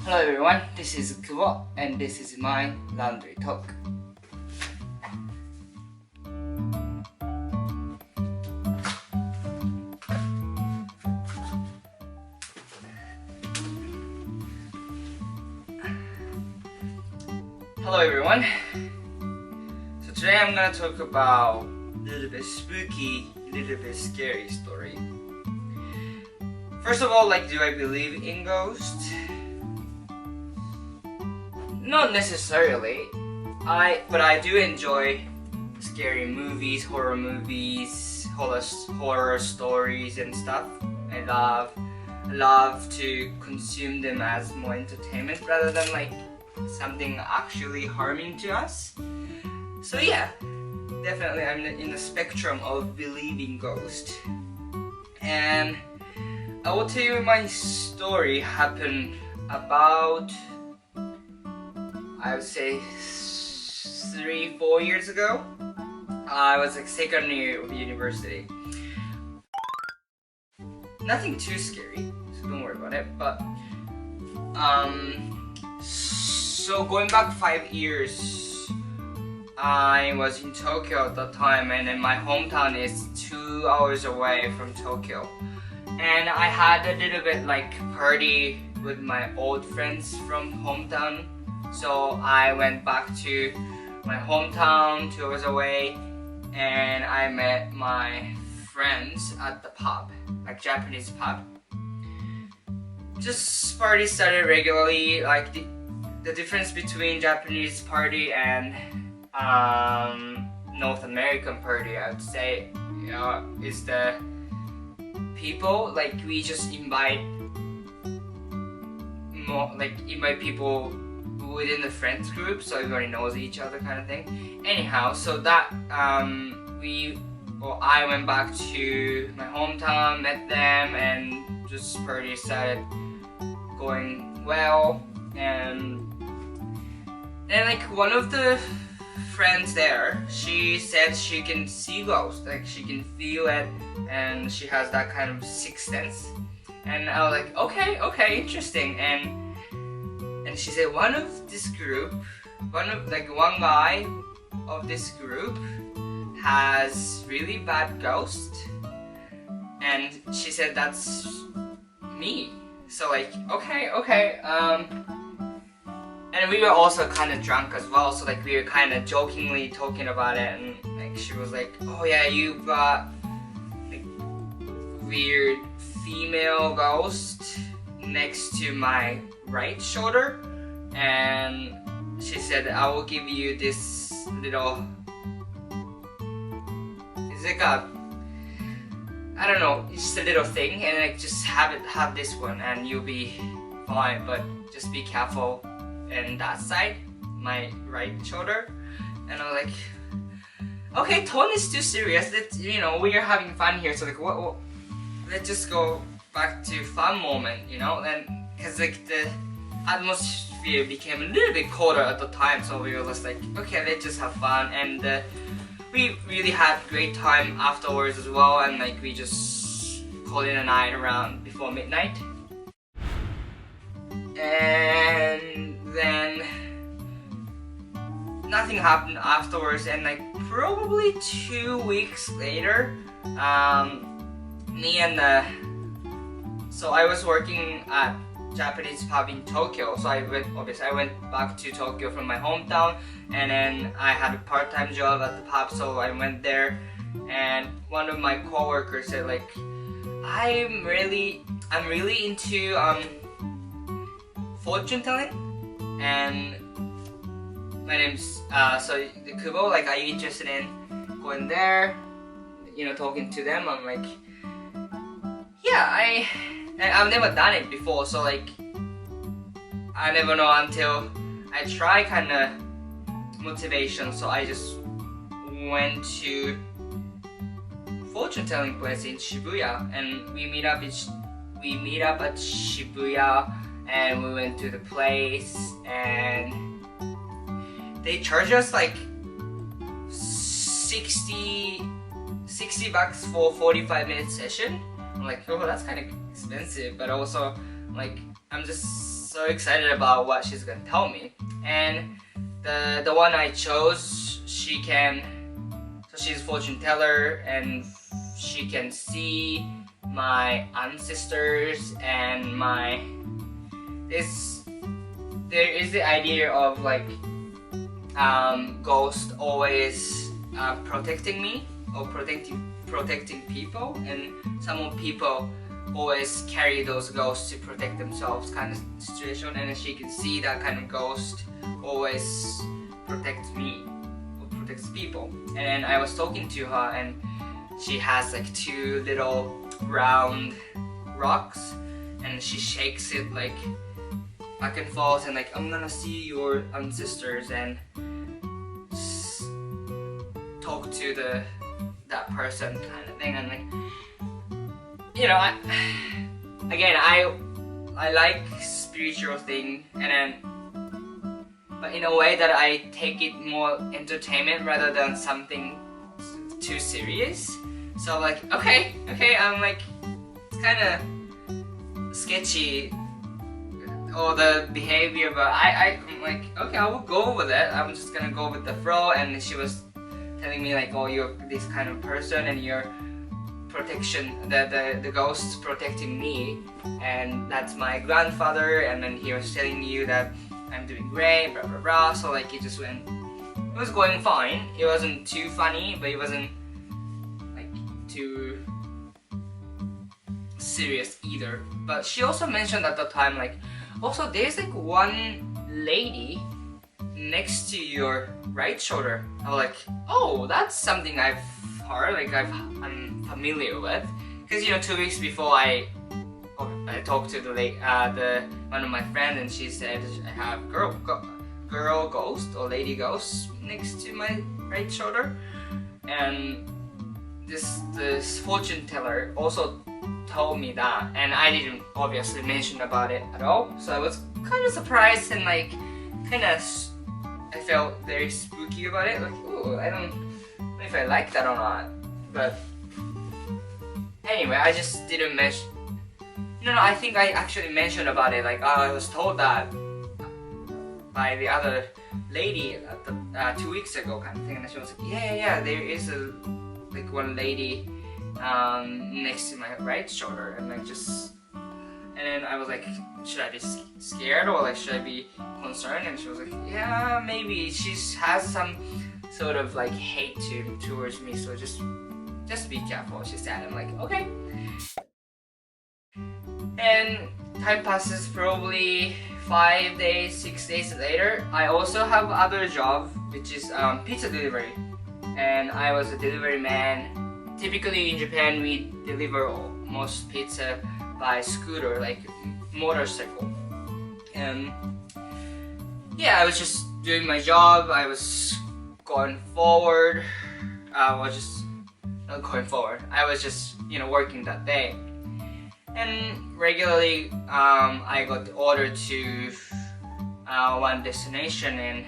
Hello everyone, this is Kubo and this is my laundry talk. Hello everyone. So today I'm gonna talk about a little bit spooky, a little bit scary story. First of all, do I believe in ghosts? Not necessarily. But I do enjoy scary movies, horror stories and stuff. I love to consume them as more entertainment rather than something actually harming to us. So yeah, definitely I'm in the spectrum of believing ghosts. And I will tell you my story happened about, I would say 3-4 years ago. I was second year of university. Nothing too scary, so don't worry about it. But so going back 5 years, I was in Tokyo at the time, and then my hometown is 2 hours away from Tokyo. And I had a little bit party with my old friends from hometown. So I went back to my hometown 2 hours away, and I met my friends at the pub, Japanese pub. Just party started regularly. The difference between Japanese party and North American party, I would say, is the people. We just invite people within the friends group, so everybody knows each other, kind of thing. Anyhow, so that I went back to my hometown, met them, and just party started going well. And then one of the friends there, she said she can see ghosts, she can feel it, and she has that kind of sixth sense. And I was like, okay, interesting. And she said one guy of this group has really bad ghost, and she said that's me. So okay. And we were also kind of drunk as well, so we were kind of jokingly talking about it, and she was like, oh yeah, you got weird female ghost next to my right shoulder. And she said, I will give you this little, it's I don't know, it's just a little thing, and just have this one and you'll be fine, but just be careful in that side, my right shoulder. And I was like, okay, tone is too serious. We are having fun here, so what, let's just go back to fun moment, and because the atmosphere became a little bit colder at the time, so we were just like, okay, let's just have fun. And we really had great time afterwards as well, and we just called in a night around before midnight. And then nothing happened afterwards, and probably 2 weeks later, so I was working at Japanese pub in Tokyo, so I went back to Tokyo from my hometown, and then I had a part-time job at the pub, so I went there. And one of my coworkers said I'm really into fortune telling, and my name's Kubo. Are you interested in going there? Talking to them. I'm like, yeah, I've never done it before, so I never know until I try, kind of motivation. So I just went to fortune telling place in Shibuya, and we meet up at Shibuya, and we went to the place, and they charge us 60 bucks for 45-minute session. I'm like, oh, that's kind of expensive, but also like I'm just so excited about what she's gonna tell me. And the one I chose, she's fortune teller, and she can see my ancestors and there is the idea of like ghost always protecting me or protecting people, and some people always carry those ghosts to protect themselves kind of situation, and she can see that kind of ghost always protects me or protects people. And I was talking to her, and she has like 2 little round rocks, and she shakes it like back and forth, and like, I'm gonna see your ancestors and talk to that person kind of thing. And like, you know, I like spiritual thing, and then but in a way that I take it more entertainment rather than something too serious. So like, okay, I'm like, it's kind of sketchy all the behavior, but I'm like, okay, I will go with it. I'm just gonna go with the flow. And she was telling me like, oh, you're this kind of person, and your protection, the ghost protecting me, and that's my grandfather. And then he was telling you that I'm doing great, blah blah blah. So like, it was going fine. It wasn't too funny, but it wasn't like too serious either. But she also mentioned at the time like, also there's like one lady next to your right shoulder. I was like, oh, that's something I've heard, like I'm familiar with, because 2 weeks before I talked to the one of my friends, and she said I have girl ghost or lady ghost next to my right shoulder. And this fortune teller also told me that, and I didn't obviously mention about it at all. So I was kind of surprised, and like I felt very spooky about it. Like, oh, I don't know if I like that or not. But anyway, I just didn't mention. No, I think I actually mentioned about it. Like, I was told that by the other lady at 2 weeks ago, kind of thing. And she was like, yeah, there is like one lady next to my right shoulder, and and then I was like, should I be scared, or like should I be concerned? And she was like, yeah, maybe she has some sort of like hate towards me, so just be careful, she said. I'm like, okay. And time passes, probably 5 days, 6 days later. I also have other job, which is pizza delivery, and I was a delivery man. Typically in Japan, we deliver most pizza by scooter, like motorcycle. And yeah, I was just doing my job. I was going forward. I was just not going forward. I was just working that day. And regularly, I got ordered to one destination, and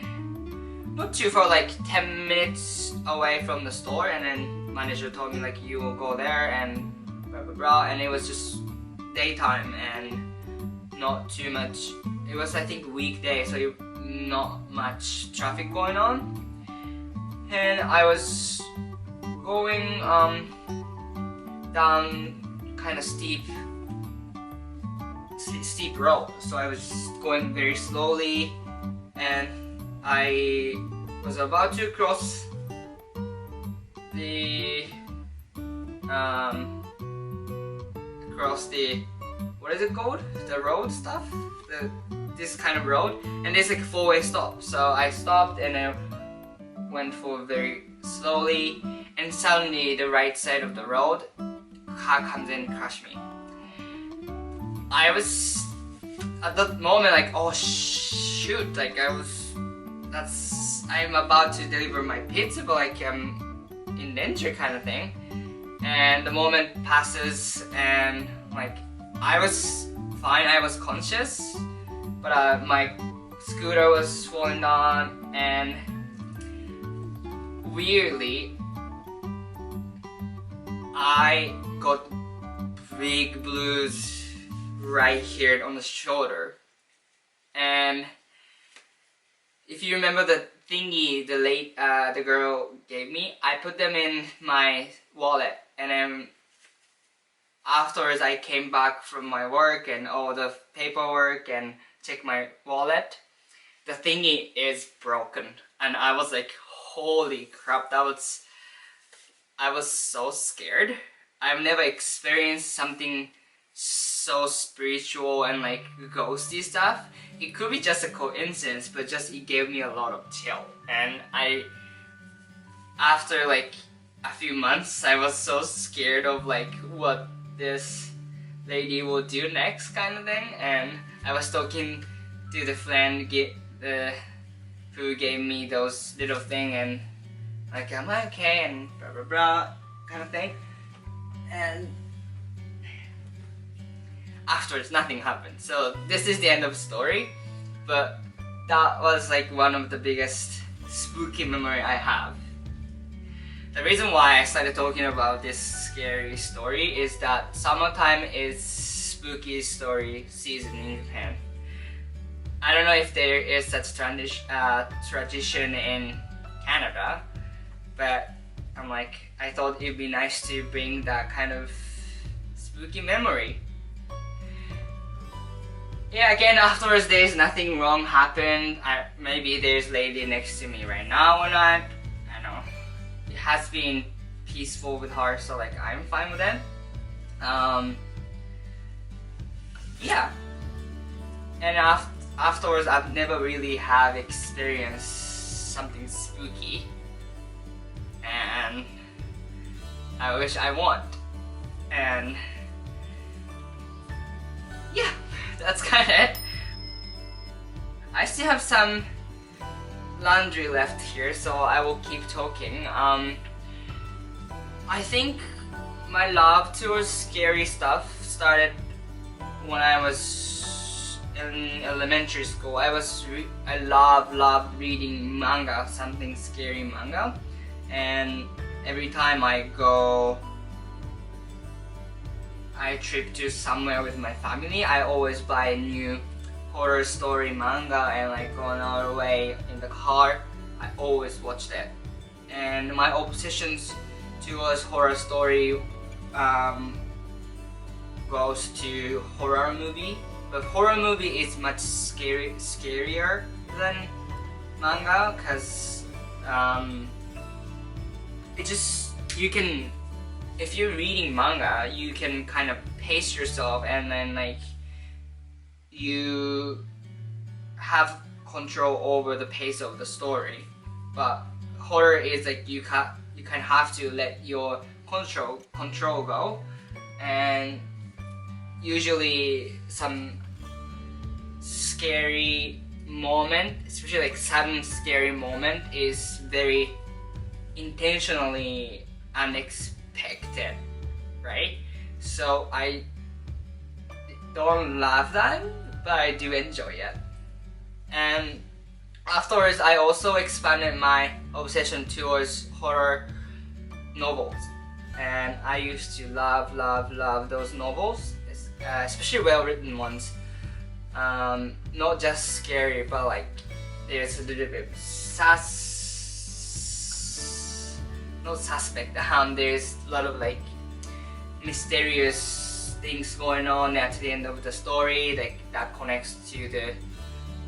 not too far, like 10 minutes away from the store. And then manager told me like, you will go there and blah blah blah. And it was just daytime and not too much. It was, I think, weekday, so not much traffic going on. And I was going down kind of steep road, so I was just going very slowly, and I was about to cross the what is it called? The road stuff? This kind of road, and there's like a 4-way stop. So I stopped and I went for very slowly, and suddenly the right side of the road, car comes in and crashed me. I was at that moment like, oh shoot, like I'm about to deliver my pizza, but like I'm in danger kind of thing. And the moment passes, and like I was fine, I was conscious, but my scooter was falling down, and weirdly I got big blues right here on the shoulder. And if you remember the thingy the girl gave me, I put them in my wallet, and then afterwards I came back from my work and all the paperwork and check my wallet. The thingy is broken, and I was like, holy crap, I was so scared. I've never experienced something so spiritual and like ghosty stuff. It could be just a coincidence, but just it gave me a lot of chill. And after like a few months, I was so scared of like what this lady will do next kind of thing. And I was talking to the friend who gave me those little thing, and like, am I okay, and blah blah blah kind of thing. And afterwards nothing happened. So this is the end of the story, but that was like one of the biggest spooky memory I have. The reason why I started talking about this scary story is that summertime is spooky story season in Japan. I don't know if there is such tradition in Canada, but I thought it'd be nice to bring that kind of spooky memory. Yeah, again, afterwards there's nothing wrong happened. Maybe there's lady next to me right now or not. I know. It has been peaceful with her, so like I'm fine with it. Yeah. And afterwards I've never really have experienced something spooky. And I wish I want. And yeah, that's kind of it. I still have some laundry left here, so I will keep talking. I think my love towards scary stuff started when I was in elementary school. I loved reading manga, something scary manga, and every time I trip to somewhere with my family, I always buy a new horror story manga, and like going all the way in the car, I always watch that. And my obsessions towards horror story goes to horror movie, but horror movie is much scarier than manga, because if you're reading manga, you can kind of pace yourself, and then like you have control over the pace of the story. But horror is like you kind of have to let your control go, and usually some scary moment, especially like sudden scary moment, is very intentionally unexpected, right? So I don't love that, but I do enjoy it. And afterwards I also expanded my obsession towards horror novels, and I used to love those novels, especially well-written ones. Not just scary, but like there's a little bit not suspect. There's a lot of like mysterious things going on at the end of the story, like that connects to the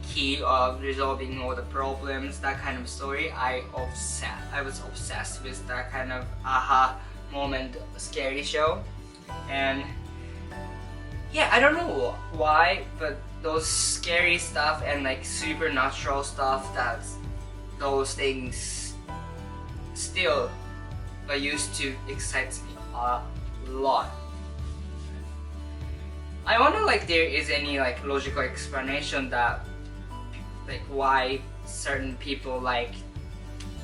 key of resolving all the problems. That kind of story, I was obsessed with that kind of aha moment scary show. And yeah, I don't know why, but those scary stuff and like supernatural stuff, those things still used to excite me a lot. I wonder like there is any like logical explanation that like why certain people like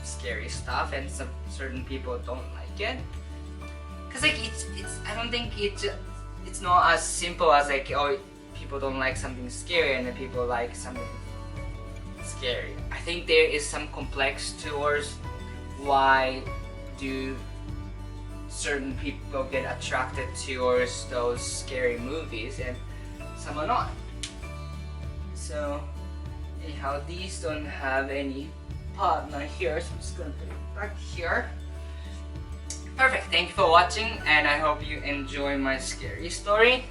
scary stuff and some certain people don't like it. Cause like I don't think it's not as simple as like, oh, people don't like something scary and then people like something scary. I think there is some complex towards why do certain people get attracted towards those scary movies, and some are not. So anyhow, these don't have any partner here, so I'm just gonna put it back here. Perfect, thank you for watching, and I hope you enjoy my scary story.